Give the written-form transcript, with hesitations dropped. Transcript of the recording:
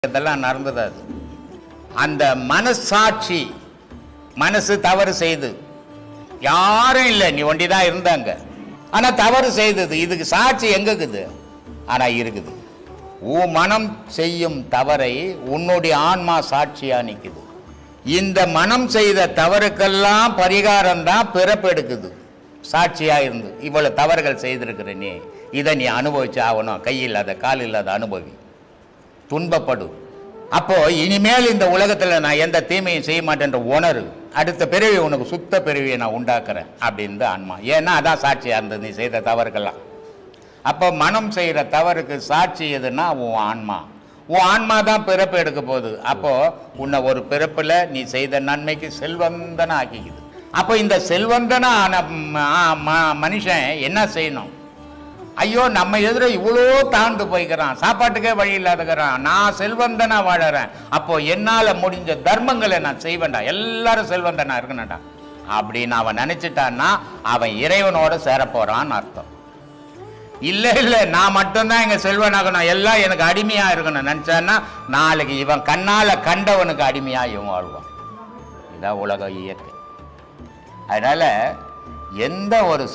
இதெல்லாம் நடந்தது. அது அந்த மனசாட்சி, மனசு தவறு செய்து யாரும் இல்லை, நீ ஒண்டிதான் இருந்தாங்க, ஆனா தவறு செய்தது. இதுக்கு சாட்சி எங்க இருக்குது? ஆனா இருக்குது. உன் மனம் செய்யும் தவறை உன்னுடைய ஆன்மா சாட்சியா நிக்குது. இந்த மனம் செய்த தவறுக்கெல்லாம் பரிகாரம் தான் பிறப்பெடுக்குது. சாட்சியா இருந்து இவ்வளவு தவறுகள் செய்திருக்கிற நீ இதை நீ அனுபவிச்சு ஆகணும். கை இல்லாத கால் இல்லாத அனுபவி, துன்பப்படும். அப்போ இனிமேல் இந்த உலகத்துல நான் எந்த தீமையும் செய்ய மாட்டேன்ற உணர்வு, அடுத்த பிறவி உனக்கு சுத்த பிறவியை நான் உண்டாக்குறேன் அப்படின்னு ஆன்மா. ஏன்னா அதான் சாட்சியா இருந்தது நீ செய்த தவறுக்கெல்லாம். அப்போ மனம் செய்கிற தவறுக்கு சாட்சி எதுன்னா உன் ஆன்மா. உன் ஆன்மா தான் பிறப்பு எடுக்க போகுது. அப்போ உன்னை ஒரு பிறப்புல நீ செய்த நன்மைக்கு செல்வந்தனா ஆக்கிக்குது. அப்போ இந்த செல்வந்தனா மனுஷன் என்ன செய்யணும்? ஐயோ, நம்ம எதிர இவ்வளோ தாழ்ந்து போய்க்கிறான், சாப்பாட்டுக்கே வழி இல்லாதக்கிறான், நான் செல்வந்தனா வாழறேன், அப்போ என்னால முடிஞ்ச தர்மங்களை நான் செய்வேன்டா, எல்லாரும் செல்வந்தனா இருக்கணும்டா அப்படின்னு அவன் நினைச்சிட்டான்னா அவன் இறைவனோட சேர போறான்னு அர்த்தம். இல்ல இல்ல, நான் மட்டும்தான் எங்க செல்வனாகணும், எல்லாம் எனக்கு அடிமையா இருக்கணும் நினைச்சான்னா நாளைக்கு இவன் கண்ணால கண்டவனுக்கு அடிமையா இவன் வாழ்வான். இதான் உலக இயற்கை. அதனால எந்த ஒரு